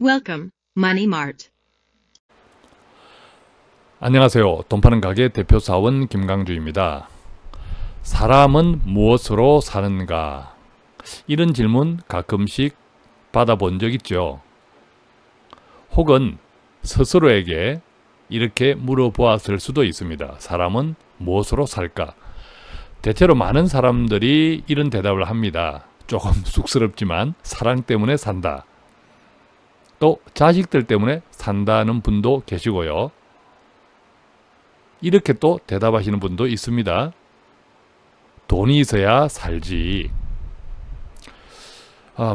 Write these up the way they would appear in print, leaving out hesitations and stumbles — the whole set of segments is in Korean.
Welcome, Money Mart. 안녕하세요. 돈 파는 가게 대표 사원 김강주입니다. 사람은 무엇으로 사는가? 이런 질문 가끔씩 받아본 적 있죠. 혹은 스스로에게 이렇게 물어보았을 수도 있습니다. 사람은 무엇으로 살까? 대체로 많은 사람들이 이런 대답을 합니다. 조금 쑥스럽지만 사랑 때문에 산다. 또 자식들 때문에 산다는 분도 계시고요. 이렇게 또 대답하시는 분도 있습니다. 돈이 있어야 살지.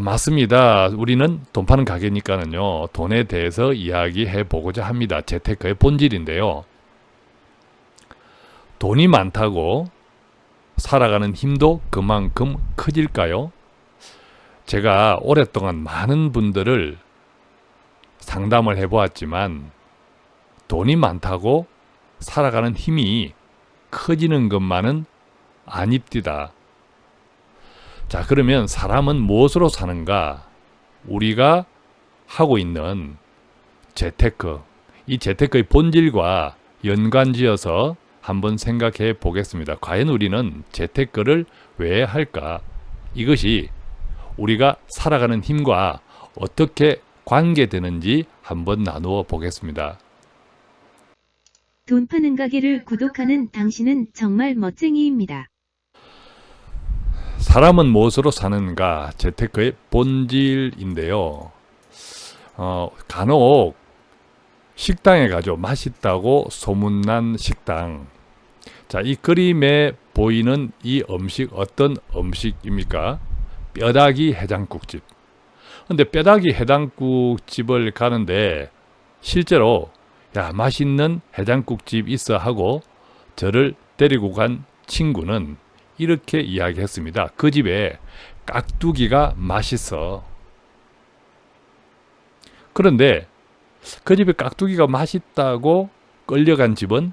맞습니다. 우리는 돈 파는 가게니까는요, 돈에 대해서 이야기해 보고자 합니다. 재테크의 본질인데요. 돈이 많다고 살아가는 힘도 그만큼 커질까요? 제가 오랫동안 많은 분들을 상담을 해보았지만 돈이 많다고 살아가는 힘이 커지는 것만은 아닙니다. 자, 그러면 사람은 무엇으로 사는가? 우리가 하고 있는 재테크, 이 재테크의 본질과 연관지어서 한번 생각해 보겠습니다. 과연 우리는 재테크를 왜 할까? 이것이 우리가 살아가는 힘과 어떻게 관계되는지 한번 나누어 보겠습니다. 돈 파는 가게를 구독하는 당신은 정말 멋쟁이입니다. 사람은 무엇으로 사는가? 재테크의 본질인데요. 간혹 식당에 가죠. 맛있다고 소문난 식당. 자, 이 그림에 보이는 이 음식 어떤 음식입니까? 뼈다귀 해장국집. 근데 뼈다귀 해장국집을 가는데 실제로 야, 맛있는 해장국집 있어 하고 저를 데리고 간 친구는 이렇게 이야기했습니다. 그 집에 깍두기가 맛있어. 그런데 그 집에 깍두기가 맛있다고 끌려간 집은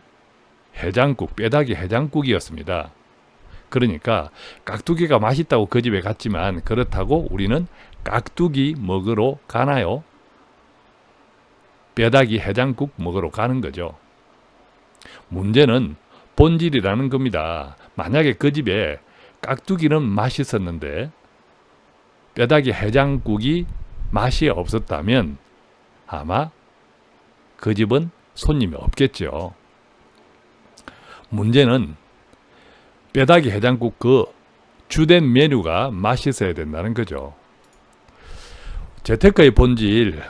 해장국, 뼈다귀 해장국이었습니다. 그러니까 깍두기가 맛있다고 그 집에 갔지만 그렇다고 우리는 깍두기 먹으러 가나요? 뼈다귀 해장국 먹으러 가는 거죠. 문제는 본질이라는 겁니다. 만약에 그 집에 깍두기는 맛있었는데 뼈다귀 해장국이 맛이 없었다면 아마 그 집은 손님이 없겠죠. 문제는 뼈다귀 해장국 그 주된 메뉴가 맛있어야 된다는 거죠. 재테크의 본질,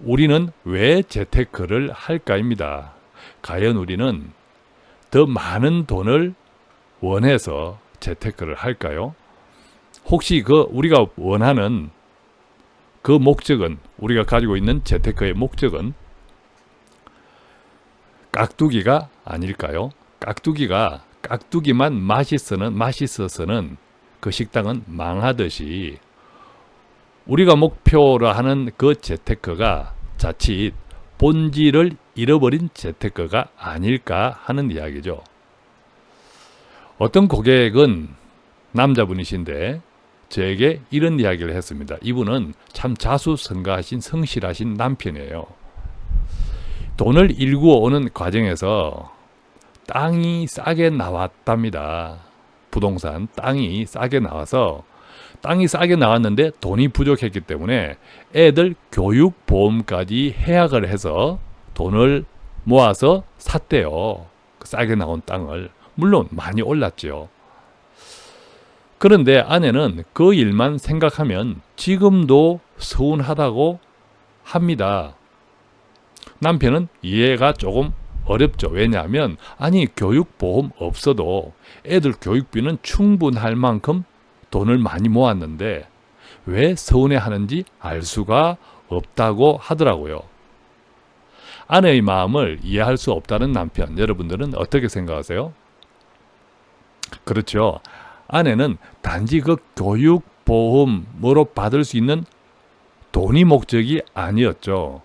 우리는 왜 재테크를 할까입니다. 과연 우리는 더 많은 돈을 원해서 재테크를 할까요? 혹시 우리가 원하는 그 목적은, 우리가 가지고 있는 재테크의 목적은 깍두기가 아닐까요? 깍두기만 맛있어서는 그 식당은 망하듯이 우리가 목표로 하는 그 재테크가 자칫 본질을 잃어버린 재테크가 아닐까 하는 이야기죠. 어떤 고객은 남자분이신데 저에게 이런 이야기를 했습니다. 이분은 참 자수성가하신 성실하신 남편이에요. 돈을 일구어 오는 과정에서 땅이 싸게 나왔답니다. 부동산 땅이 싸게 나와서 땅이 싸게 나왔는데 돈이 부족했기 때문에 애들 교육보험까지 해약을 해서 돈을 모아서 샀대요. 싸게 나온 땅을. 물론 많이 올랐죠. 그런데 아내는 그 일만 생각하면 지금도 서운하다고 합니다. 남편은 이해가 조금 어렵죠. 왜냐하면 아니 교육보험 없어도 애들 교육비는 충분할 만큼 돈을 많이 모았는데 왜 서운해하는지 알 수가 없다고 하더라고요. 아내의 마음을 이해할 수 없다는 남편, 여러분들은 어떻게 생각하세요? 그렇죠. 아내는 단지 그 교육보험으로 받을 수 있는 돈이 목적이 아니었죠.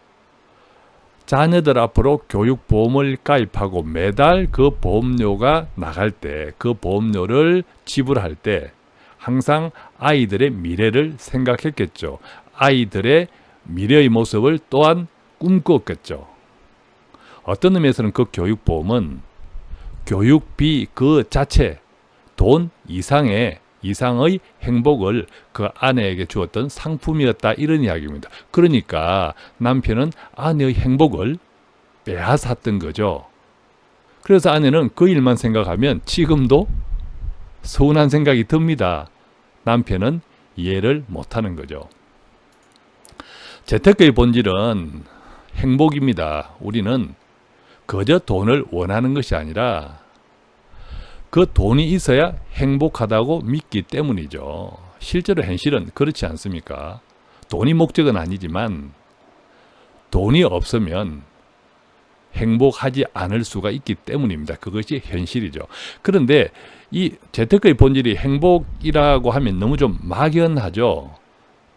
자녀들 앞으로 교육보험을 가입하고 매달 그 보험료가 나갈 때, 그 보험료를 지불할 때 항상 아이들의 미래를 생각했겠죠. 아이들의 미래의 모습을 또한 꿈꿨겠죠. 어떤 의미에서는 그 교육보험은 교육비 그 자체, 돈 이상의 행복을 그 아내에게 주었던 상품이었다, 이런 이야기입니다. 그러니까 남편은 아내의 행복을 빼앗았던 거죠. 그래서 아내는 그 일만 생각하면 지금도 서운한 생각이 듭니다. 남편은 이해를 못하는 거죠. 재테크의 본질은 행복입니다. 우리는 그저 돈을 원하는 것이 아니라 그 돈이 있어야 행복하다고 믿기 때문이죠. 실제로 현실은 그렇지 않습니까? 돈이 목적은 아니지만 돈이 없으면 행복하지 않을 수가 있기 때문입니다. 그것이 현실이죠. 그런데 이 재테크의 본질이 행복이라고 하면 너무 좀 막연하죠.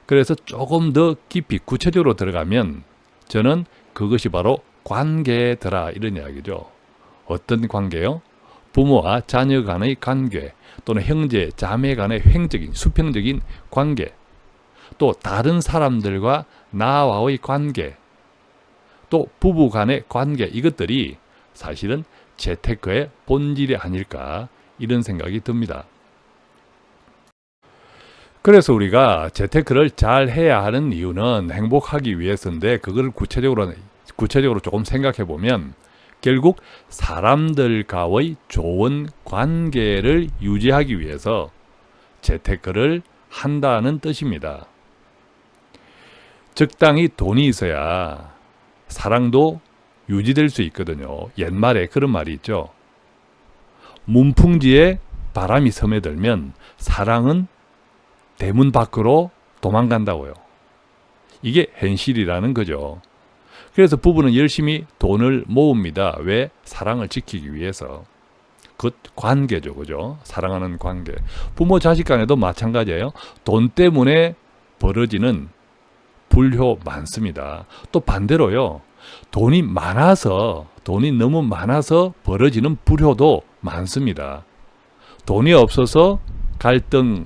그래서 조금 더 깊이 구체적으로 들어가면 저는 그것이 바로 관계더라, 이런 이야기죠. 어떤 관계요? 부모와 자녀 간의 관계, 또는 형제, 자매 간의 횡적인, 수평적인 관계, 또 다른 사람들과 나와의 관계, 또 부부 간의 관계, 이것들이 사실은 재테크의 본질이 아닐까, 이런 생각이 듭니다. 그래서 우리가 재테크를 잘 해야 하는 이유는 행복하기 위해서인데, 그걸 구체적으로 조금 생각해 보면 결국 사람들과의 좋은 관계를 유지하기 위해서 재테크를 한다는 뜻입니다. 적당히 돈이 있어야 사랑도 유지될 수 있거든요. 옛말에 그런 말이 있죠. 문풍지에 바람이 스며들면 사랑은 대문 밖으로 도망간다고요. 이게 현실이라는 거죠. 그래서 부부는 열심히 돈을 모읍니다. 왜? 사랑을 지키기 위해서. 그 관계죠, 그죠? 사랑하는 관계. 부모 자식 간에도 마찬가지예요. 돈 때문에 벌어지는 불효 많습니다. 또 반대로요, 돈이 너무 많아서 벌어지는 불효도 많습니다. 돈이 없어서 갈등이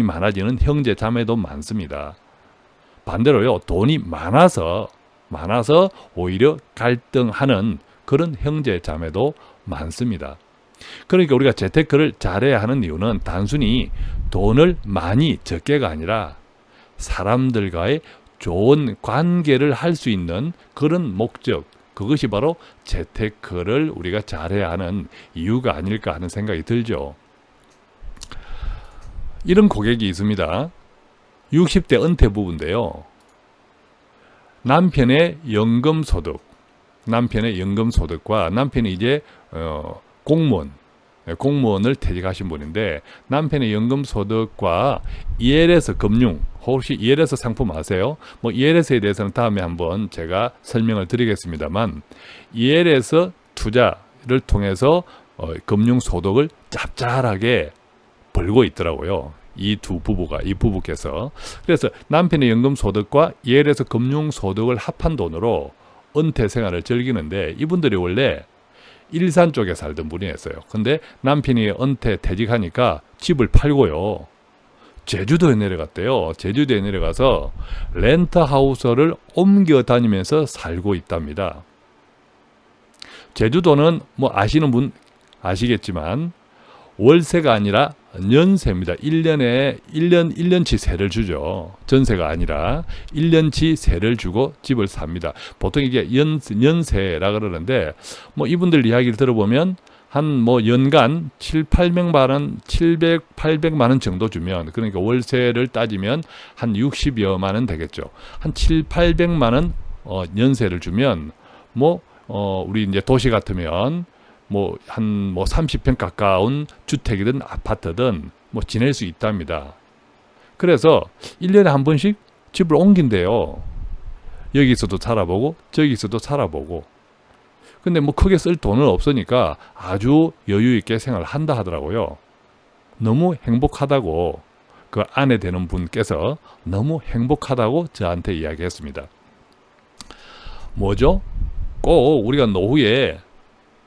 많아지는 형제 자매도 많습니다. 반대로요, 돈이 많아서 오히려 갈등하는 그런 형제 자매도 많습니다. 그러니까 우리가 재테크를 잘해야 하는 이유는 단순히 돈을 많이 적게가 아니라 사람들과의 좋은 관계를 할 수 있는 그런 목적, 그것이 바로 재테크를 우리가 잘해야 하는 이유가 아닐까 하는 생각이 들죠. 이런 고객이 있습니다. 60대 은퇴 부부인데요. 남편의 연금소득과 남편이 이제 공무원을 퇴직하신 분인데, 남편의 연금소득과 ELS 금융, 혹시 ELS 상품 아세요? ELS에 대해서는 다음에 한번 제가 설명을 드리겠습니다만, ELS 투자를 통해서 금융소득을 짭짤하게 벌고 있더라고요. 이 부부께서. 그래서 남편의 연금소득과 ELS 금융소득을 합한 돈으로 은퇴 생활을 즐기는데, 이분들이 원래 일산 쪽에 살던 분이었어요. 근데 남편이 은퇴 퇴직하니까 집을 팔고요, 제주도에 내려갔대요. 제주도에 내려가서 렌트하우스를 옮겨 다니면서 살고 있답니다. 제주도는 아시는 분 아시겠지만 월세가 아니라 연세입니다. 1년치 세를 주죠. 전세가 아니라 1년치 세를 주고 집을 삽니다. 보통 이게 연세라 그러는데, 이분들 이야기를 들어보면 한 연간 800만 원 정도 주면, 그러니까 월세를 따지면 한 60여만 원 되겠죠. 한 800만 원 연세를 주면 우리 이제 도시 같으면 한 30평 가까운 주택이든 아파트든 지낼 수 있답니다. 그래서 1년에 한 번씩 집을 옮긴대요. 여기서도 살아보고 저기서도 살아보고. 근데 크게 쓸 돈은 없으니까 아주 여유 있게 생활을 한다 하더라고요. 너무 행복하다고, 그 아내 되는 분께서 너무 행복하다고 저한테 이야기했습니다. 뭐죠? 꼭 우리가 노후에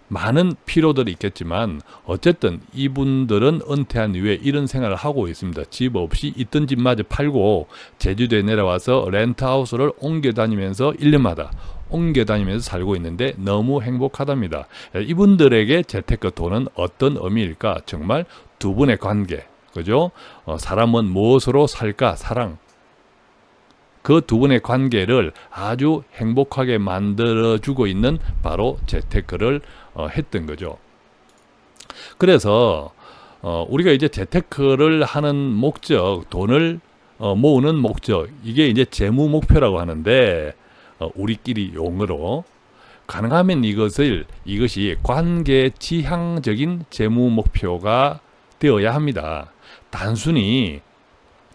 많은 필요들이 있겠지만 어쨌든 이분들은 은퇴한 이후에 이런 생활을 하고 있습니다. 집 없이 있던 집마저 팔고 제주도에 내려와서 렌트하우스를 옮겨 다니면서 1년마다 옮겨 다니면서 살고 있는데 너무 행복하답니다. 이분들에게 재테크 돈은 어떤 의미일까? 정말 두 분의 관계, 그죠? 사람은 무엇으로 살까? 사랑. 그 두 분의 관계를 아주 행복하게 만들어주고 있는 바로 재테크를 했던 거죠. 그래서 우리가 이제 재테크를 하는 목적, 돈을 모으는 목적, 이게 이제 재무 목표라고 하는데 우리끼리 용어로 가능하면 이것이 관계 지향적인 재무 목표가 되어야 합니다. 단순히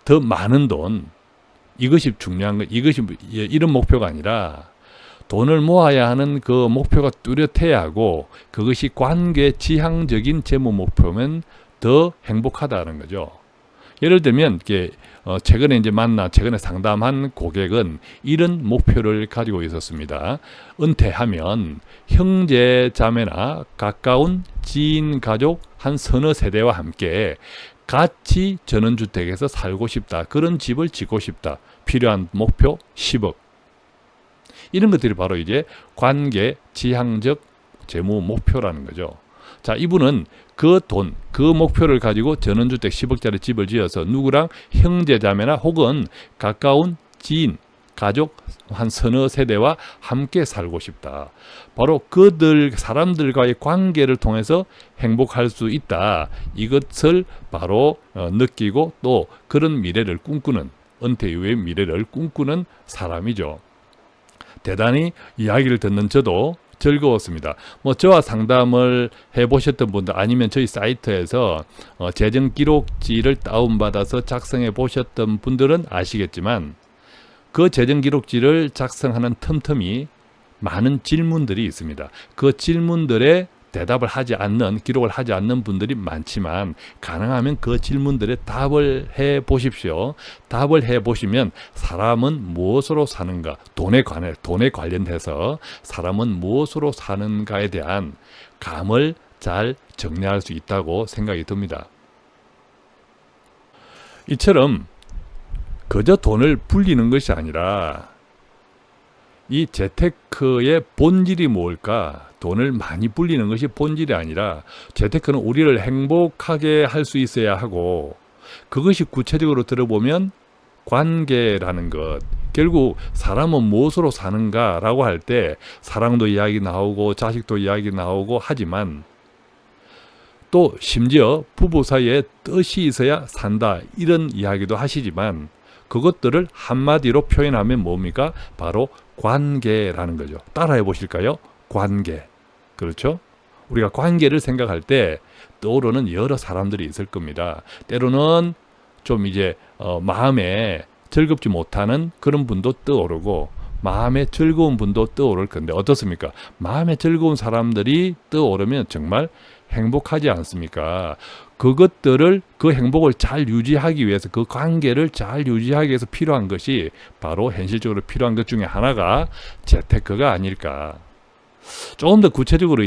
더 많은 돈, 이것이 중요한 거, 이것이 이런 목표가 아니라 돈을 모아야 하는 그 목표가 뚜렷해야 하고 그것이 관계 지향적인 재무 목표면 더 행복하다는 거죠. 예를 들면 최근에 최근에 상담한 고객은 이런 목표를 가지고 있었습니다. 은퇴하면 형제 자매나 가까운 지인 가족 한 서너 세대와 함께 같이 전원주택에서 살고 싶다. 그런 집을 짓고 싶다. 필요한 목표 10억. 이런 것들이 바로 이제 관계 지향적 재무 목표라는 거죠. 자, 이분은 그 목표를 가지고 전원주택 10억짜리 집을 지어서 누구랑 형제자매나 혹은 가까운 지인, 가족 한 서너 세대와 함께 살고 싶다. 바로 사람들과의 관계를 통해서 행복할 수 있다. 이것을 바로 느끼고 또 그런 미래를 꿈꾸는, 은퇴 이후의 미래를 꿈꾸는 사람이죠. 대단히 이야기를 듣는 저도 즐거웠습니다. 저와 상담을 해보셨던 분들 아니면 저희 사이트에서 재정 기록지를 다운받아서 작성해 보셨던 분들은 아시겠지만 그 재정 기록지를 작성하는 틈틈이 많은 질문들이 있습니다. 그 질문들에 대답을 하지 않는, 기록을 하지 않는 분들이 많지만 가능하면 그 질문들에 답을 해 보십시오. 답을 해 보시면 사람은 무엇으로 사는가, 돈에 관련해서 사람은 무엇으로 사는가에 대한 감을 잘 정리할 수 있다고 생각이 듭니다. 이처럼 그저 돈을 불리는 것이 아니라 이 재테크의 본질이 뭘까? 돈을 많이 불리는 것이 본질이 아니라 재테크는 우리를 행복하게 할 수 있어야 하고 그것이 구체적으로 들어보면 관계라는 것. 결국 사람은 무엇으로 사는가라고 할 때 사랑도 이야기 나오고 자식도 이야기 나오고 하지만 또 심지어 부부 사이에 뜻이 있어야 산다 이런 이야기도 하시지만 그것들을 한마디로 표현하면 뭡니까? 바로 관계라는 거죠. 따라해 보실까요? 관계. 그렇죠? 우리가 관계를 생각할 때 떠오르는 여러 사람들이 있을 겁니다. 때로는 좀 마음에 즐겁지 못하는 그런 분도 떠오르고 마음에 즐거운 분도 떠오를 건데 어떻습니까? 마음에 즐거운 사람들이 떠오르면 정말 행복하지 않습니까? 그 행복을 잘 유지하기 위해서, 그 관계를 잘 유지하기 위해서 필요한 것이 바로 현실적으로 필요한 것 중에 하나가 재테크가 아닐까. 조금 더 구체적으로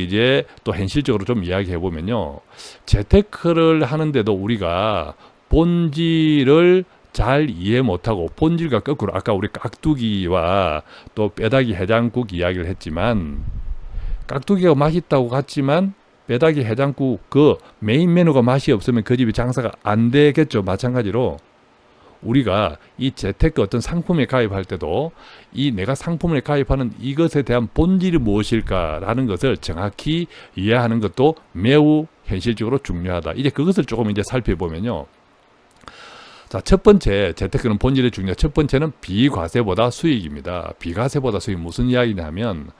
또 현실적으로 좀 이야기해 보면요. 재테크를 하는데도 우리가 본질을 잘 이해 못하고 본질과 거꾸로 아까 우리 깍두기와 또 뼈다귀 해장국 이야기를 했지만 깍두기가 맛있다고 갔지만 뼈다귀 해장국 그 메인 메뉴가 맛이 없으면 그 집이 장사가 안 되겠죠. 마찬가지로 우리가 이 재테크 어떤 상품에 가입할 때도 이 내가 상품에 가입하는 이것에 대한 본질이 무엇일까라는 것을 정확히 이해하는 것도 매우 현실적으로 중요하다. 그것을 조금 살펴보면요. 자, 첫 번째 재테크는 본질이 중요해요. 첫 번째는 비과세보다 수익입니다. 비과세보다 수익 무슨 이야기냐면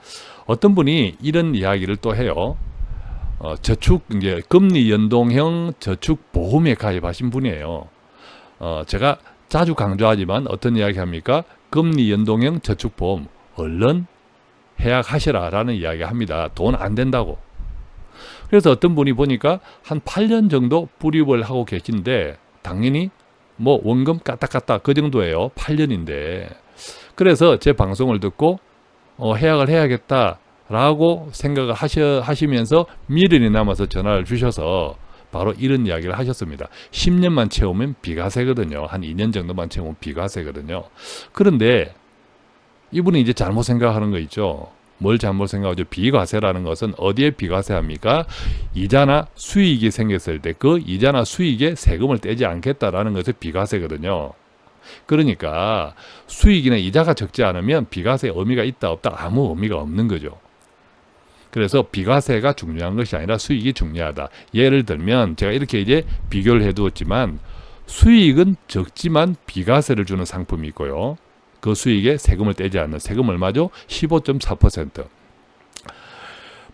어떤 분이 이런 이야기를 또 해요. 금리 연동형 저축 보험에 가입하신 분이에요. 제가 자주 강조하지만 어떤 이야기 합니까? 금리 연동형 저축보험 얼른 해약하시라 라는 이야기 합니다. 돈 안 된다고. 그래서 어떤 분이 보니까 한 8년 정도 불입을 하고 계신데 당연히 원금 까딱까딱 그 정도예요. 8년인데. 그래서 제 방송을 듣고 해약을 해야겠다 라고 생각을 하시면서 미련이 남아서 전화를 주셔서 바로 이런 이야기를 하셨습니다. 10년만 채우면 비과세거든요. 한 2년 정도만 채우면 비과세거든요. 그런데 이분이 이제 잘못 생각하는 거 있죠. 뭘 잘못 생각하죠? 비과세라는 것은 어디에 비과세합니까? 이자나 수익이 생겼을 때 그 이자나 수익에 세금을 떼지 않겠다라는 것이 비과세거든요. 그러니까 수익이나 이자가 적지 않으면 비과세의 의미가 있다 없다 아무 의미가 없는 거죠. 그래서 비과세가 중요한 것이 아니라 수익이 중요하다. 예를 들면 제가 이렇게 이제 비교를 해두었지만 수익은 적지만 비과세를 주는 상품이 있고요. 그 수익에 세금을 떼지 않는 세금 얼마죠? 15.4%.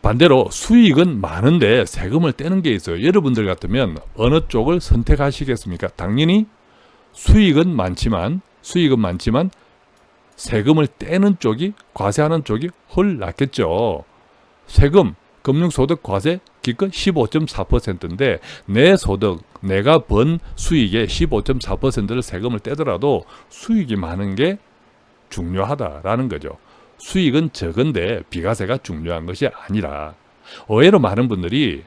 반대로 수익은 많은데 세금을 떼는 게 있어요. 여러분들 같으면 어느 쪽을 선택하시겠습니까? 당연히 수익은 많지만 세금을 떼는 쪽이 과세하는 쪽이 훨 낫겠죠. 세금, 금융소득 과세 기껏 15.4%인데 내 소득, 내가 번 수익의 15.4%를 세금을 떼더라도 수익이 많은 게 중요하다라는 거죠. 수익은 적은데 비과세가 중요한 것이 아니라 의외로 많은 분들이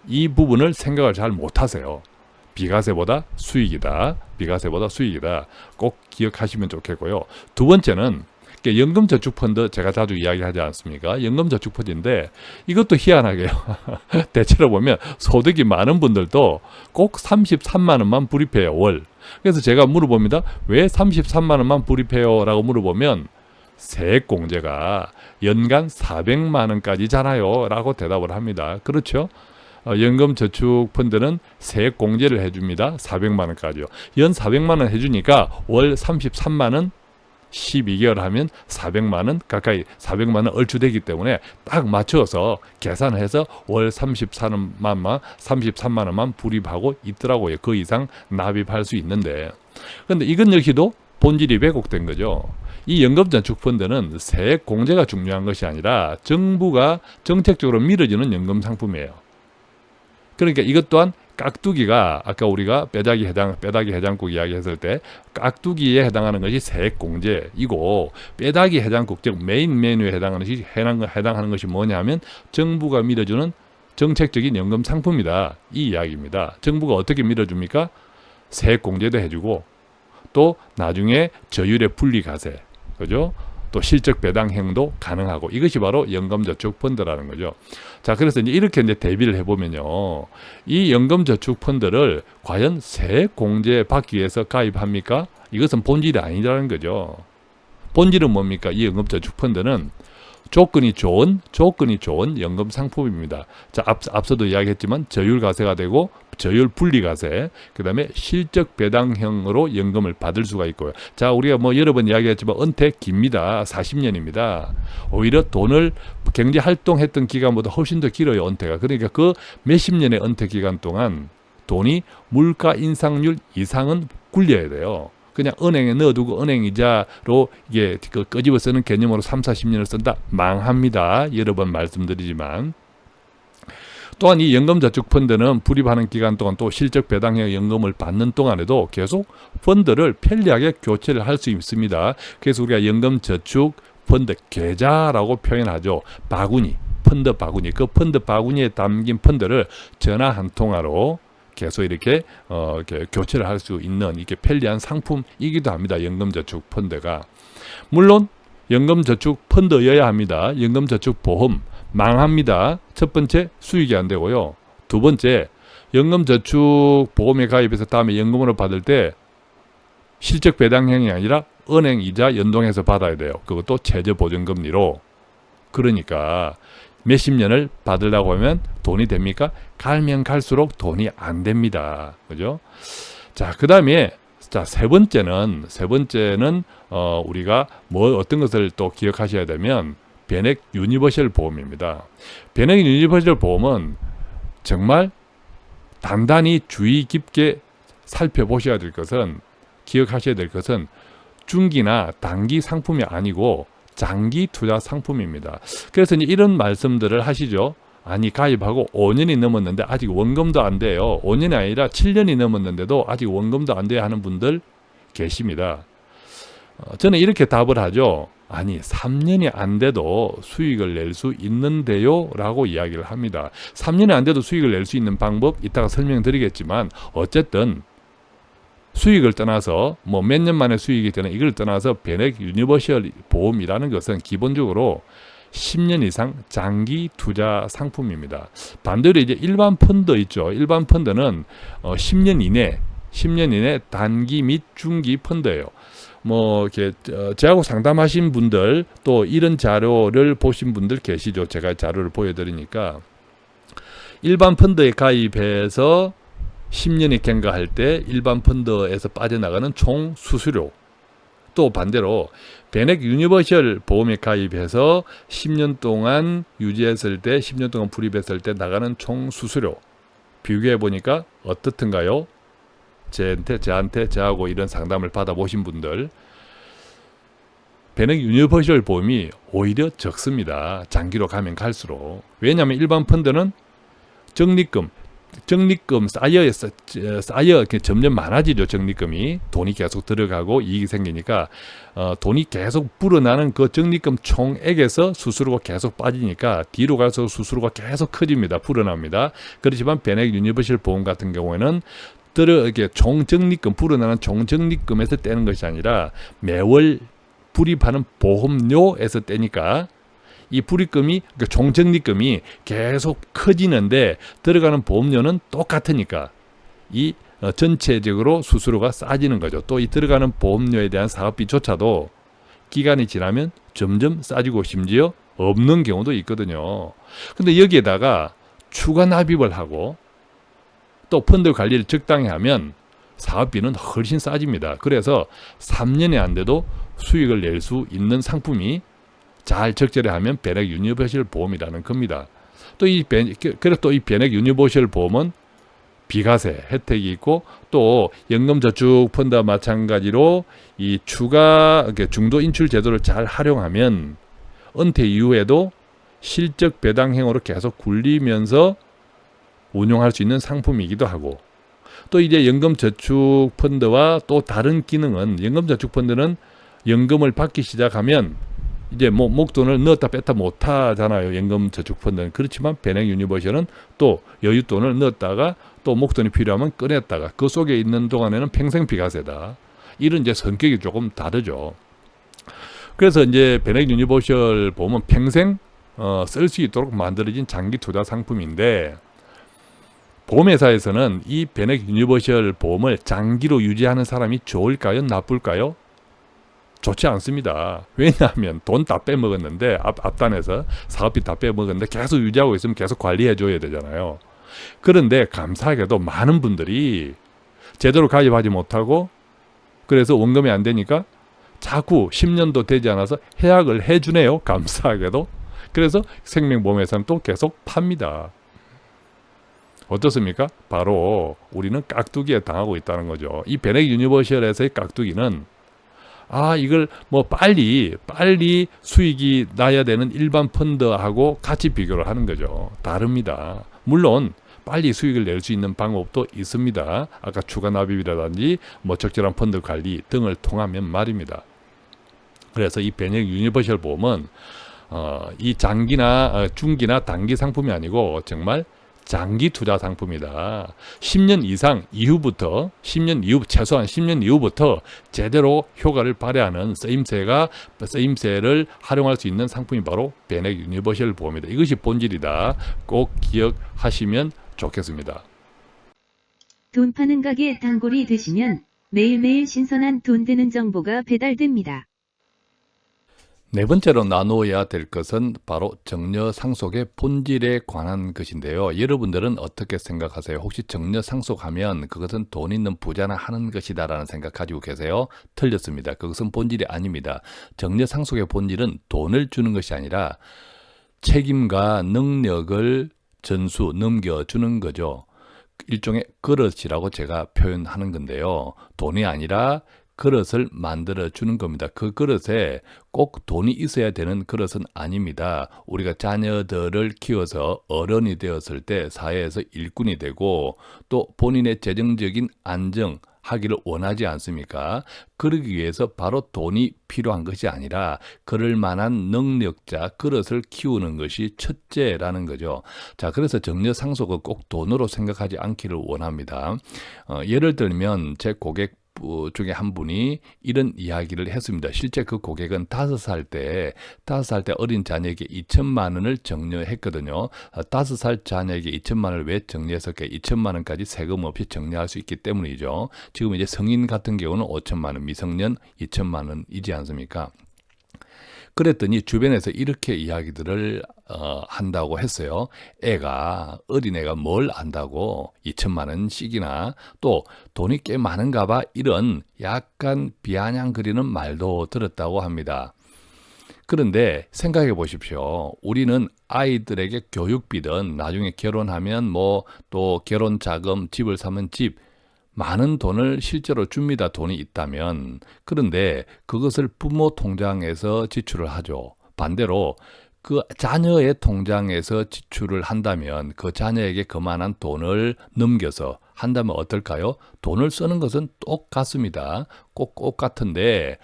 이 부분을 생각을 잘 못하세요. 비과세보다 수익이다. 비과세보다 수익이다. 꼭 기억하시면 좋겠고요. 두 번째는 연금저축펀드 제가 자주 이야기하지 않습니까? 연금저축펀드인데 이것도 희한하게요. 대체로 보면 소득이 많은 분들도 꼭 33만 원만 불입해요. 월. 그래서 제가 물어봅니다. 왜 33만 원만 불입해요? 라고 물어보면 세액공제가 연간 400만 원까지잖아요. 라고 대답을 합니다. 그렇죠? 연금저축펀드는 세액공제를 해줍니다. 400만 원까지요. 연 400만 원 해주니까 월 33만 원 12개월 하면 400만 원 가까이 400만 원 얼추되기 때문에 딱 맞춰서 계산해서 월 33만 원만 불입하고 있더라고요. 그 이상 납입할 수 있는데 근데 이건 역시도 본질이 왜곡된 거죠. 이 연금저축펀드는 세액 공제가 중요한 것이 아니라 정부가 정책적으로 밀어주는 연금 상품이에요. 그러니까 이것 또한 깍두기가 아까 우리가 뼈다귀 해장국 이야기했을 때 깍두기에 해당하는 것이 세액공제이고 뼈다귀 해장국 즉 메인 메뉴에 해당하는 것이 뭐냐면 정부가 밀어주는 정책적인 연금 상품이다. 이 이야기입니다. 정부가 어떻게 밀어줍니까? 세액공제도 해주고 또 나중에 저율의 분리과세 그죠? 또 실적 배당형도 가능하고 이것이 바로 연금저축펀드라는 거죠. 자, 그래서 이렇게 대비를 해보면요, 이 연금저축펀드를 과연 세액공제 받기 위해서 가입합니까? 이것은 본질이 아니라는 거죠. 본질은 뭡니까? 이 연금저축펀드는 조건이 좋은 연금 상품입니다. 자, 앞서도 이야기했지만 저율과세가 되고 저율 분리과세, 그 다음에 실적 배당형으로 연금을 받을 수가 있고요. 자, 우리가 여러 번 이야기했지만 은퇴 깁니다. 40년입니다. 오히려 돈을 경제 활동했던 기간보다 훨씬 더 길어요, 은퇴가. 그러니까 그 몇십 년의 은퇴 기간 동안 돈이 물가 인상률 이상은 굴려야 돼요. 그냥 은행에 넣어두고 은행 이자로 이게 끄집어 쓰는 개념으로 3, 40년을 쓴다? 망합니다. 여러 번 말씀드리지만. 또한 이 연금저축펀드는 불입하는 기간 동안 또 실적 배당형 연금을 받는 동안에도 계속 펀드를 편리하게 교체를 할 수 있습니다. 그래서 우리가 연금저축펀드 계좌라고 표현하죠. 바구니, 펀드 바구니. 그 펀드 바구니에 담긴 펀드를 전화 한 통화로 계속 이렇게 교체를 할 수 있는 이렇게 편리한 상품이기도 합니다. 연금저축펀드가. 물론 연금저축펀드여야 합니다. 연금저축보험 망합니다. 첫 번째, 수익이 안 되고요. 두 번째, 연금저축보험에 가입해서 다음에 연금으로 받을 때 실적 배당형이 아니라 은행 이자 연동해서 받아야 돼요. 그것도 최저보증금리로. 그러니까 몇십 년을 받으려고 하면 돈이 됩니까? 갈면 갈수록 돈이 안 됩니다. 그죠? 자, 그 다음에 세 번째는 우리가 어떤 것을 또 기억하셔야 되면 변액 유니버셜 보험입니다. 변액 유니버셜 보험은 정말 단단히 주의 깊게 살펴보셔야 될 것은, 기억하셔야 될 것은 중기나 단기 상품이 아니고 장기 투자 상품입니다. 그래서 이런 말씀들을 하시죠. 아니, 가입하고 5년이 넘었는데 아직 원금도 안 돼요. 5년이 아니라 7년이 넘었는데도 아직 원금도 안 돼야 하는 분들 계십니다. 저는 이렇게 답을 하죠. 아니, 3년이 안 돼도 수익을 낼 수 있는데요 라고 이야기를 합니다. 3년이 안 돼도 수익을 낼 수 있는 방법 이따가 설명드리겠지만, 어쨌든 수익을 떠나서 뭐 몇 년 만에 수익이 되는 이걸 떠나서 베넥 유니버셜 보험이라는 것은 기본적으로 10년 이상 장기 투자 상품입니다. 반대로 이제 일반 펀드 있죠. 일반 펀드는 10년 이내 단기 및 중기 펀드예요. 뭐 이렇게 저하고 상담하신 분들 또 이런 자료를 보신 분들 계시죠. 제가 자료를 보여드리니까 일반 펀드에 가입해서 10년이 경과할 때 일반 펀드에서 빠져나가는 총 수수료, 또 반대로 베넥 유니버셜 보험에 가입해서 10년 동안 유지했을 때 10년 동안 불입했을 때 나가는 총 수수료 비교해 보니까 어떻든가요? 저하고 이런 상담을 받아보신 분들, 베넥 유니버셜 보험이 오히려 적습니다. 장기로 가면 갈수록. 왜냐하면 일반 펀드는 적립금 쌓여 점점 많아지죠. 적립금이 돈이 계속 들어가고 이익이 생기니까 돈이 계속 불어나는 그 적립금 총액에서 수수료가 계속 빠지니까 뒤로 갈수록 수수료가 계속 커집니다. 불어납니다. 그렇지만 베넥 유니버셜 보험 같은 경우에는 이렇게 총적립금 불어나는 총적립금에서 떼는 것이 아니라 매월 불입하는 보험료에서 떼니까 이 불입금이, 그러니까 총적립금이 계속 커지는데 들어가는 보험료는 똑같으니까 이 전체적으로 수수료가 싸지는 거죠. 또 이 들어가는 보험료에 대한 사업비조차도 기간이 지나면 점점 싸지고 심지어 없는 경우도 있거든요. 근데 여기에다가 추가 납입을 하고 또 펀드 관리를 적당히 하면 사업비는 훨씬 싸집니다. 그래서 3년이 안 돼도 수익을 낼 수 있는 상품이 잘 적절히 하면 베넥 유니버셜 보험이라는 겁니다. 또 이 베넥 유니버셜 보험은 비과세 혜택이 있고 또 연금저축 펀드와 마찬가지로 이 추가 중도 인출 제도를 잘 활용하면 은퇴 이후에도 실적 배당형으로 계속 굴리면서 운용할 수 있는 상품이기도 하고, 또 이제 연금저축 펀드와 또 다른 기능은, 연금저축 펀드는 연금을 받기 시작하면 이제 뭐 목돈을 넣었다 뺐다 못 하잖아요. 연금저축펀드는. 그렇지만 베넥 유니버셜은 또 여윳돈을 넣었다가 또 목돈이 필요하면 꺼냈다가 그 속에 있는 동안에는 평생 비과세다. 이런 이제 성격이 조금 다르죠. 그래서 이제 베넥 유니버셜 보험은 평생 쓸 수 있도록 만들어진 장기 투자 상품인데, 보험회사에서는 이 베넥 유니버셜 보험을 장기로 유지하는 사람이 좋을까요? 나쁠까요? 좋지 않습니다. 왜냐하면 돈 다 빼먹었는데, 앞단에서 사업비 다 빼먹었는데 계속 유지하고 있으면 계속 관리해줘야 되잖아요. 그런데 감사하게도 많은 분들이 제대로 가입하지 못하고, 그래서 원금이 안 되니까 자꾸 10년도 되지 않아서 해약을 해주네요. 감사하게도. 그래서 생명보험회사는 또 계속 팝니다. 어떻습니까? 바로 우리는 깍두기에 당하고 있다는 거죠. 이 베넥 유니버셜에서의 깍두기는 이걸 뭐 빨리 수익이 나야 되는 일반 펀드하고 같이 비교를 하는 거죠. 다릅니다. 물론 빨리 수익을 낼 수 있는 방법도 있습니다. 아까 추가 납입이라든지 뭐 적절한 펀드 관리 등을 통하면 말입니다. 그래서 이 베넥 유니버셜 보험은 이 장기나 중기나 단기 상품이 아니고 정말 장기 투자 상품이다. 10년 이상 이후부터, 최소한 10년 이후부터 제대로 효과를 발휘하는 쓰임새를 활용할 수 있는 상품이 바로 베넥 유니버셜 보험이다. 이것이 본질이다. 꼭 기억하시면 좋겠습니다. 돈 파는 가게 단골이 되시면 매일매일 신선한 돈 되는 정보가 배달됩니다. 네 번째로 나누어야 될 것은 바로 정려 상속의 본질에 관한 것인데요. 여러분들은 어떻게 생각하세요? 혹시 정려 상속하면 그것은 돈 있는 부자나 하는 것이다라는 생각 가지고 계세요? 틀렸습니다. 그것은 본질이 아닙니다. 정려 상속의 본질은 돈을 주는 것이 아니라 책임과 능력을 넘겨주는 거죠. 일종의 그릇이라고 제가 표현하는 건데요. 돈이 아니라 그릇을 만들어 주는 겁니다. 그 그릇에 꼭 돈이 있어야 되는 그릇은 아닙니다. 우리가 자녀들을 키워서 어른이 되었을 때 사회에서 일꾼이 되고 또 본인의 재정적인 안정 하기를 원하지 않습니까? 그러기 위해서 바로 돈이 필요한 것이 아니라 그럴 만한 능력자, 그릇을 키우는 것이 첫째라는 거죠. 자, 그래서 정려 상속을 꼭 돈으로 생각하지 않기를 원합니다. 예를 들면 제 고객 중에 한 분이 이런 이야기를 했습니다. 실제 그 고객은 5살 때 어린 자녀에게 2천만 원을 정려했거든요. 5살 자녀에게 2천만 원을 왜 정리했을까? 2천만 원까지 세금 없이 정리할 수 있기 때문이죠. 지금 이제 성인 같은 경우는 5천만 원, 미성년 2천만 원이지 않습니까? 그랬더니 주변에서 이렇게 이야기들을 한다고 했어요. 어린애가 뭘 안다고 2천만 원씩이나 또 돈이 꽤 많은가 봐, 이런 약간 비아냥거리는 말도 들었다고 합니다. 그런데 생각해 보십시오. 우리는 아이들에게 교육비든 나중에 결혼하면 뭐 또 결혼 자금, 집을 사면 집, 많은 돈을 실제로 줍니다. 돈이 있다면. 그런데 그것을 부모 통장에서 지출을 하죠. 반대로 그 자녀의 통장에서 지출을 한다면 그 자녀에게 그만한 돈을 넘겨서 한다면 어떨까요? 돈을 쓰는 것은 똑같습니다. 꼭 똑같은데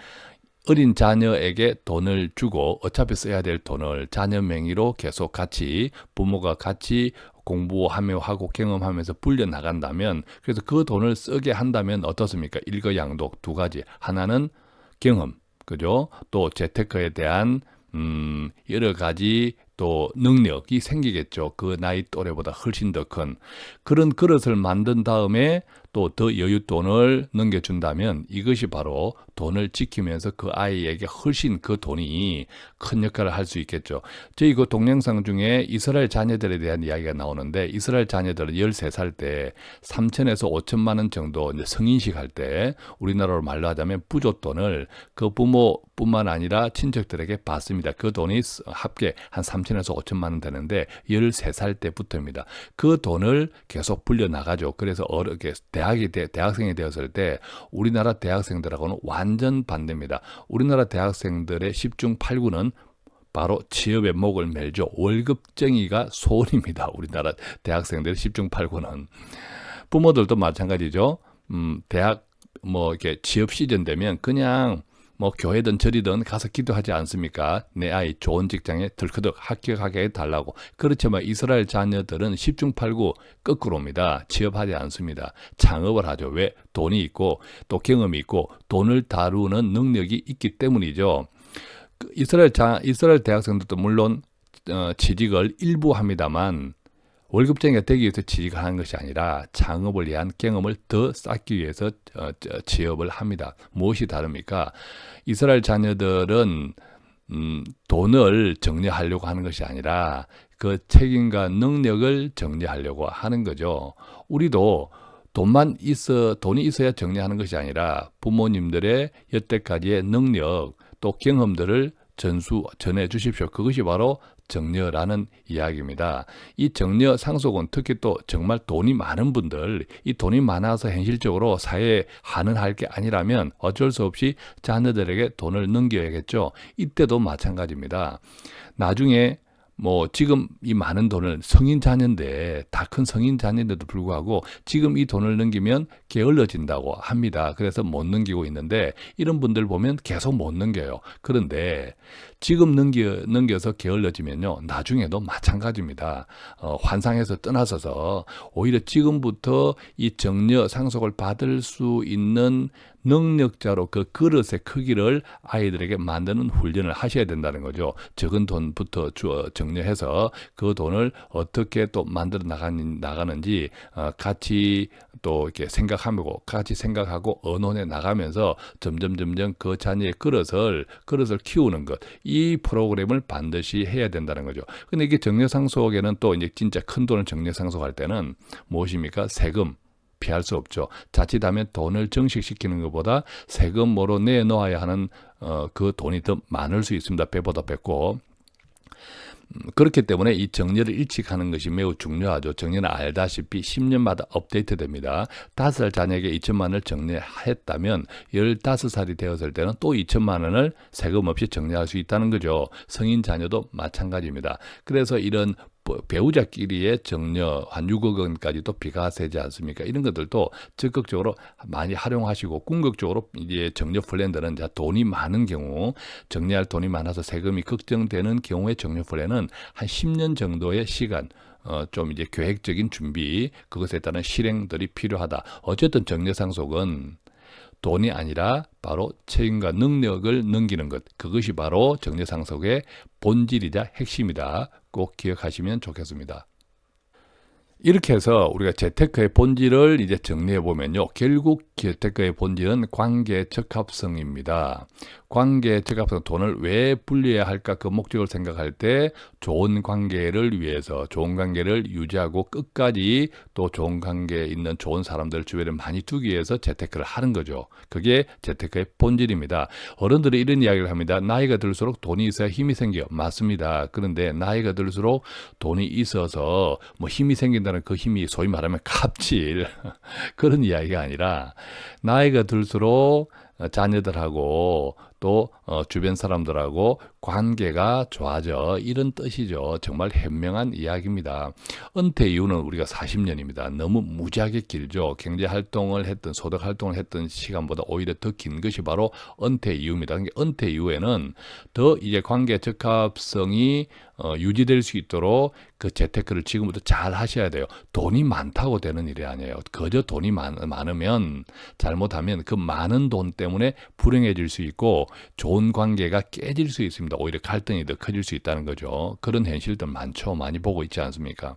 어린 자녀에게 돈을 주고 어차피 써야 될 돈을 자녀 명의로 계속 같이 부모가 같이 공부하며 하고 경험하면서 불려나간다면, 그래서 그 돈을 쓰게 한다면 어떻습니까? 일거양득 두 가지. 하나는 경험, 그죠? 또 재테크에 대한 여러 가지 또 능력이 생기겠죠. 그 나이 또래보다 훨씬 더 큰 그런 그릇을 만든 다음에 또 더 여윳돈을 넘겨준다면 이것이 바로 돈을 지키면서 그 아이에게 훨씬 그 돈이 큰 역할을 할 수 있겠죠. 저희 그 동영상 중에 이스라엘 자녀들에 대한 이야기가 나오는데, 이스라엘 자녀들은 13살 때 3천에서 5천만 원 정도 이제 성인식 할 때 우리나라로 말로 하자면 부잣돈을 그 부모뿐만 아니라 친척들에게 받습니다. 그 돈이 합계 한 3천에서 5천만 원 되는데 13살 때부터입니다. 그 돈을 계속 불려나가죠. 그래서 대학생이 되었을 때 우리나라 대학생들하고는 완전 반대입니다. 우리나라 대학생들의 10중 8구는 바로 취업의 목을 멜죠. 월급쟁이가 소원입니다. 우리나라 대학생들의 10중 8구는. 부모들도 마찬가지죠. 대학 이렇게 취업 시즌 되면 그냥 교회든 절이든 가서 기도하지 않습니까? 내 아이 좋은 직장에 덜커덕 합격하게 해달라고. 그렇지만 이스라엘 자녀들은 10중 8구 거꾸로입니다. 취업하지 않습니다. 창업을 하죠. 왜? 돈이 있고 또 경험이 있고 돈을 다루는 능력이 있기 때문이죠. 이스라엘 대학생들도 물론 취직을 일부 합니다만 월급쟁이가 되기 위해서 취직을 하는 것이 아니라 창업을 위한 경험을 더 쌓기 위해서 취업을 합니다. 무엇이 다릅니까? 이스라엘 자녀들은 돈을 정리하려고 하는 것이 아니라 그 책임과 능력을 정리하려고 하는 거죠. 우리도 돈이 있어야 정리하는 것이 아니라 부모님들의 여태까지의 능력 또 경험들을 전해 주십시오. 그것이 바로 정려라는 이야기입니다. 이 정려 상속은 특히 또 정말 돈이 많은 분들, 이 돈이 많아서 현실적으로 사회에 환원할 게 아니라면 어쩔 수 없이 자녀들에게 돈을 넘겨야겠죠. 이때도 마찬가지입니다. 나중에 지금 이 많은 돈을 성인 자녀인데, 다 큰 성인 자녀인데도 불구하고 지금 이 돈을 넘기면 게을러진다고 합니다. 그래서 못 넘기고 있는데 이런 분들 보면 계속 못 넘겨요. 그런데 지금 넘겨서 게을러지면요, 나중에도 마찬가지입니다. 환상에서 떠나서서 오히려 지금부터 이 정려 상속을 받을 수 있는 능력자로 그 그릇의 크기를 아이들에게 만드는 훈련을 하셔야 된다는 거죠. 적은 돈부터 정려해서 그 돈을 어떻게 또 만들어 나가는지 같이 또 이렇게 같이 생각하고 언론에 나가면서 점점 그 자녀의 그릇을 키우는 것, 이 프로그램을 반드시 해야 된다는 거죠. 근데 이게 정려상속에는 또 이제 진짜 큰 돈을 정려상속할 때는 무엇입니까? 세금. 피할 수 없죠. 자칫하면 돈을 정식시키는 것보다 세금으로 내놓아야 하는 그 돈이 더 많을 수 있습니다. 배보다 뱉고. 그렇기 때문에 이 정년을 일찍하는 것이 매우 중요하죠. 정년은 알다시피 10년마다 업데이트 됩니다. 5살 자녀에게 2천만 원을 정리했다면 15살이 되었을 때는 또 2천만 원을 세금 없이 정리할 수 있다는 거죠. 성인 자녀도 마찬가지입니다. 그래서 이런 배우자끼리의 정려 한 6억 원까지도 비과세지 않습니까? 이런 것들도 적극적으로 많이 활용하시고 궁극적으로 이제 정려 플랜들은 돈이 많은 경우 정리할 돈이 많아서 세금이 걱정되는 경우에 정려 플랜은 한 10년 정도의 시간 좀 이제 계획적인 준비 그것에 따른 실행들이 필요하다. 어쨌든 정려 상속은 돈이 아니라 바로 책임과 능력을 넘기는 것. 그것이 바로 정려 상속의 본질이자 핵심이다. 꼭 기억하시면 좋겠습니다. 이렇게 해서 우리가 재테크의 본질을 이제 정리해 보면요. 결국 재테크의 본질은 관계 적합성입니다. 관계 적합성, 돈을 왜 불려야 할까 그 목적을 생각할 때 좋은 관계를 위해서 좋은 관계를 유지하고 끝까지 또 좋은 관계에 있는 좋은 사람들 주변에 많이 두기 위해서 재테크를 하는 거죠. 그게 재테크의 본질입니다. 어른들이 이런 이야기를 합니다. 나이가 들수록 돈이 있어야 힘이 생겨. 맞습니다. 그런데 나이가 들수록 돈이 있어서 뭐 힘이 생긴다는 그 힘이 소위 말하면 갑질 그런 이야기가 아니라 나이가 들수록 자녀들하고 또 주변 사람들하고 관계가 좋아져 이런 뜻이죠. 정말 현명한 이야기입니다. 은퇴 이후는 우리가 40년입니다. 너무 무지하게 길죠. 경제 활동을 했던 소득 활동을 했던 시간보다 오히려 더 긴 것이 바로 은퇴 이후입니다. 그러니까 은퇴 이후에는 더 이제 관계 적합성이 유지될 수 있도록 그 재테크를 지금부터 잘 하셔야 돼요. 돈이 많다고 되는 일이 아니에요. 그저 돈이 많으면 잘못하면 그 많은 돈 때문에 불행해질 수 있고 좋은 관계가 깨질 수 있습니다. 오히려 갈등이 더 커질 수 있다는 거죠. 그런 현실들 많죠. 많이 보고 있지 않습니까?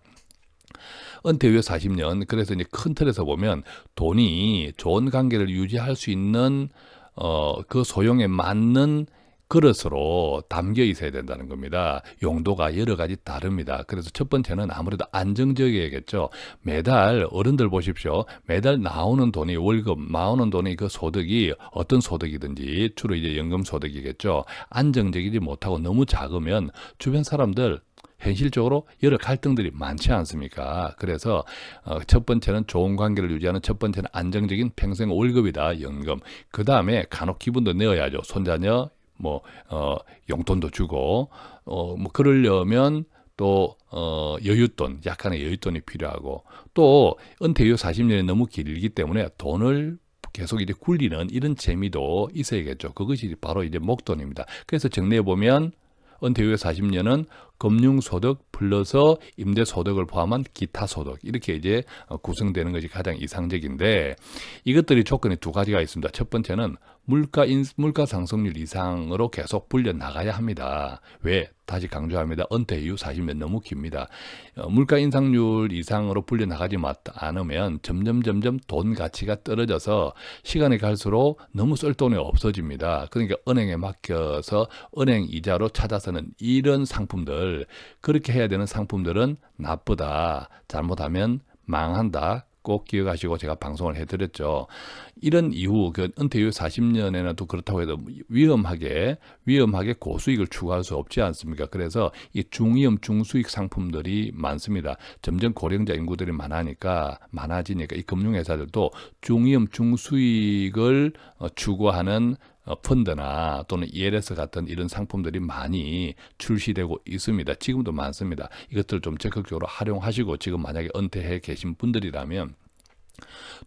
은퇴 후에 40년. 그래서 이제 큰 틀에서 보면 돈이 좋은 관계를 유지할 수 있는 그 소용에 맞는 그릇으로 담겨 있어야 된다는 겁니다. 용도가 여러 가지 다릅니다. 그래서 첫 번째는 아무래도 안정적이어야겠죠. 매달 어른들 보십시오. 매달 나오는 돈이 월급, 나오는 돈이 그 소득이 어떤 소득이든지 주로 이제 연금 소득이겠죠. 안정적이지 못하고 너무 작으면 주변 사람들 현실적으로 여러 갈등들이 많지 않습니까? 그래서 첫 번째는 좋은 관계를 유지하는 첫 번째는 안정적인 평생 월급이다. 연금. 그 다음에 간혹 기분도 내어야죠. 손자녀 용돈도 주고, 그러려면 또, 여윳돈, 약간의 여윳돈이 필요하고, 또, 은퇴 이후 40년이 너무 길기 때문에 돈을 계속 이제 굴리는 이런 재미도 있어야겠죠. 그것이 바로 이제 목돈입니다. 그래서 정리해보면, 은퇴 이후 40년은 금융소득 플러스 임대소득을 포함한 기타 소득 이렇게 이제 구성되는 것이 가장 이상적인데 이것들이 조건이 두 가지가 있습니다. 첫 번째는 물가 상승률 이상으로 계속 불려 나가야 합니다. 왜? 다시 강조합니다. 은퇴 이후 40년 너무 깁니다. 물가 인상률 이상으로 불려 나가지 않으면 점점 돈 가치가 떨어져서 시간이 갈수록 너무 쓸 돈이 없어집니다. 그러니까 은행에 맡겨서 은행 이자로 찾아서는 이런 상품들 그렇게 해야 되는 상품들은 나쁘다. 잘못하면 망한다. 꼭 기억하시고 제가 방송을 해드렸죠. 이런 이후 그 은퇴 이후 40년에나 또 그렇다고 해도 위험하게 고수익을 추구할 수 없지 않습니까? 그래서 이 중위험 중수익 상품들이 많습니다. 점점 고령자 인구들이 많아지니까 이 금융회사들도 중위험 중수익을 추구하는 펀드나 또는 ELS 같은 이런 상품들이 많이 출시되고 있습니다. 지금도 많습니다. 이것들 좀 적극적으로 활용하시고 지금 만약에 은퇴해 계신 분들이라면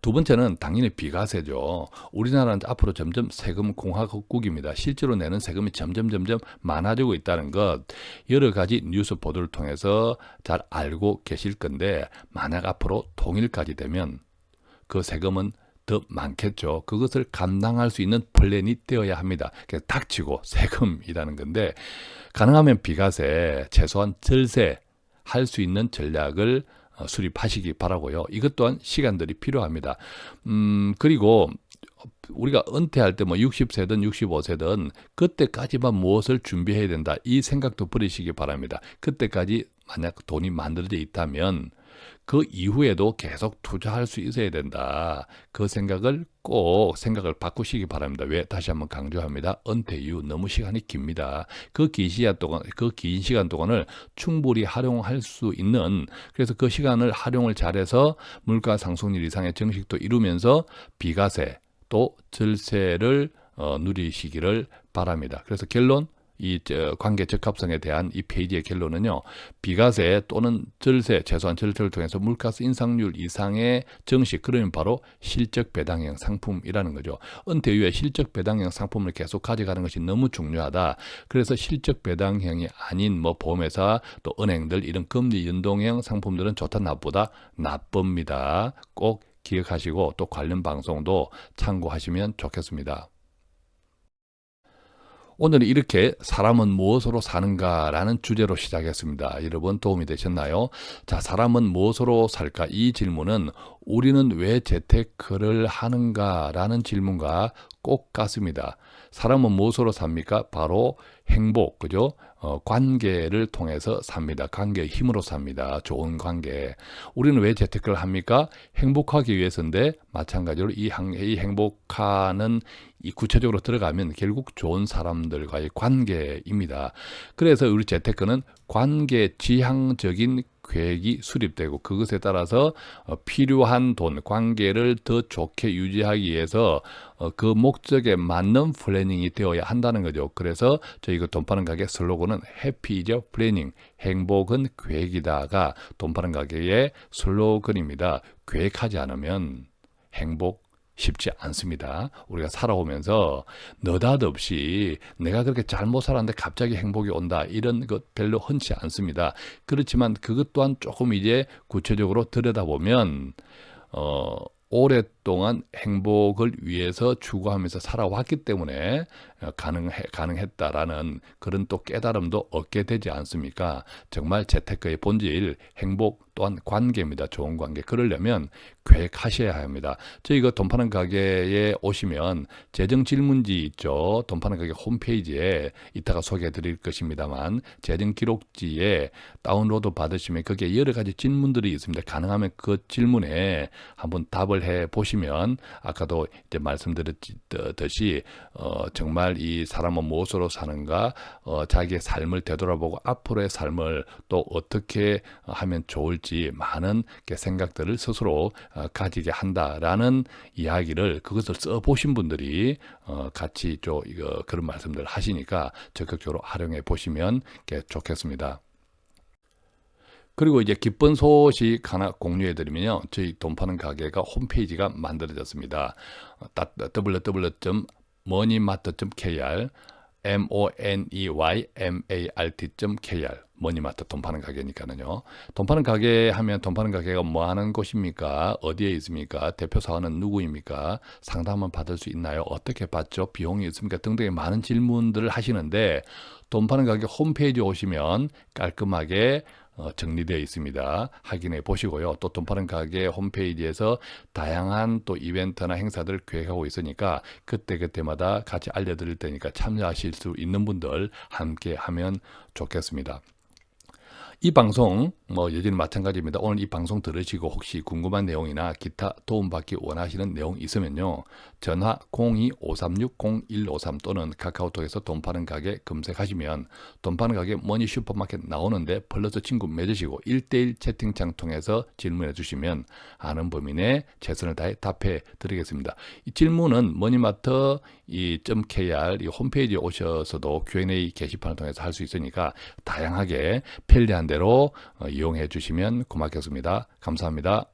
두 번째는 당연히 비과세죠. 우리나라는 앞으로 점점 세금 공화국입니다. 실제로 내는 세금이 점점 많아지고 있다는 것 여러 가지 뉴스 보도를 통해서 잘 알고 계실 건데 만약 앞으로 통일까지 되면 그 세금은 더 많겠죠. 그것을 감당할 수 있는 플랜이 되어야 합니다. 그래서 닥치고 세금이라는 건데 가능하면 비과세, 최소한 절세 할 수 있는 전략을 수립하시기 바라고요. 이것 또한 시간들이 필요합니다. 그리고 우리가 은퇴할 때 60세든 65세든 그때까지만 무엇을 준비해야 된다. 이 생각도 버리시기 바랍니다. 그때까지 만약 돈이 만들어져 있다면 그 이후에도 계속 투자할 수 있어야 된다. 그 생각을 꼭 생각을 바꾸시기 바랍니다. 왜? 다시 한번 강조합니다. 은퇴 이후 너무 시간이 깁니다. 그 긴 시간 동안을 충분히 활용할 수 있는, 그래서 그 시간을 활용을 잘해서 물가 상승률 이상의 정식도 이루면서 비과세 또 절세를 누리시기를 바랍니다. 그래서 결론, 이 관계 적합성에 대한 이 페이지의 결론은요, 비과세 또는 절세, 최소한 절세를 통해서 물가스 인상률 이상의 정식, 그러면 바로 실적 배당형 상품이라는 거죠. 은퇴 이후에 실적 배당형 상품을 계속 가져가는 것이 너무 중요하다. 그래서 실적 배당형이 아닌 뭐 보험회사 또 은행들 이런 금리 연동형 상품들은 좋다 나쁘다? 나쁩니다. 꼭 기억하시고 또 관련 방송도 참고하시면 좋겠습니다. 오늘은 이렇게 사람은 무엇으로 사는가라는 주제로 시작했습니다. 여러분 도움이 되셨나요? 자, 사람은 무엇으로 살까? 이 질문은 우리는 왜 재테크를 하는가라는 질문과 꼭 같습니다. 사람은 무엇으로 삽니까? 바로 행복, 그죠? 관계를 통해서 삽니다. 관계의 힘으로 삽니다. 좋은 관계. 우리는 왜 재테크를 합니까? 행복하기 위해서인데, 마찬가지로 이 행복하는 이 구체적으로 들어가면 결국 좋은 사람들과의 관계입니다. 그래서 우리 재테크는 관계 지향적인 계획이 수립되고 그것에 따라서 필요한 돈, 관계를 더 좋게 유지하기 위해서 그 목적에 맞는 플래닝이 되어야 한다는 거죠. 그래서 저희 그 돈 파는 가게 슬로건은 해피이죠. 플래닝, 행복은 계획이다가 돈 파는 가게의 슬로건입니다. 계획하지 않으면 행복 쉽지 않습니다. 우리가 살아오면서 느닷없이 내가 그렇게 잘못 살았는데 갑자기 행복이 온다, 이런 것 별로 흔치 않습니다. 그렇지만 그것 또한 조금 이제 구체적으로 들여다보면 오랫동안 행복을 위해서 추구하면서 살아왔기 때문에 가능했다라는 그런 또 깨달음도 얻게 되지 않습니까? 정말 재테크의 본질, 행복 또한 관계입니다. 좋은 관계. 그러려면 계획하셔야 합니다. 저희 그 돈 파는 가게에 오시면 재정 질문지 있죠. 돈 파는 가게 홈페이지에 이따가 소개해 드릴 것입니다만 재정 기록지에 다운로드 받으시면 거기에 여러 가지 질문들이 있습니다. 가능하면 그 질문에 한번 답을 해 보시면 아까도 이제 말씀드렸듯이 정말 이 사람은 무엇으로 사는가, 자기의 삶을 되돌아보고 앞으로의 삶을 또 어떻게 하면 좋을지 많은 생각들을 스스로 가지게 한다라는 이야기를 그것을 써보신 분들이 같이 그런 말씀들 하시니까 적극적으로 활용해 보시면 좋겠습니다. 그리고 이제 기쁜 소식 하나 공유해 드리면요, 저희 돈 파는 가게가 홈페이지가 만들어졌습니다. www.moneymart.kr moneymart.kr 머니마트 돈 파는 가게니까는요. 돈 파는 가게 하면 돈 파는 가게가 뭐 하는 곳입니까? 어디에 있습니까? 대표 사원은 누구입니까? 상담은 받을 수 있나요? 어떻게 받죠? 비용이 있습니까? 등등의 많은 질문들을 하시는데 돈 파는 가게 홈페이지에 오시면 깔끔하게 정리되어 있습니다. 확인해 보시고요. 또 돈 파는 가게 홈페이지에서 다양한 또 이벤트나 행사들을 계획하고 있으니까 그때마다 같이 알려드릴 테니까 참여하실 수 있는 분들 함께 하면 좋겠습니다. 이 방송 여전히 마찬가지입니다. 오늘 이 방송 들으시고 혹시 궁금한 내용이나 기타 도움받기 원하시는 내용 있으면요, 전화 02-536-0153 또는 카카오톡에서 돈 파는 가게 검색하시면 돈 파는 가게 머니 슈퍼마켓 나오는데 플러스 친구 맺으시고 1대1 채팅창 통해서 질문해 주시면 아는 범위 내 최선을 다해 답해 드리겠습니다. 이 질문은 머니마트 .kr 이 홈페이지에 오셔서도 Q&A 게시판을 통해서 할 수 있으니까 다양하게 편리한 대로 이용해 주시면 고맙겠습니다. 감사합니다.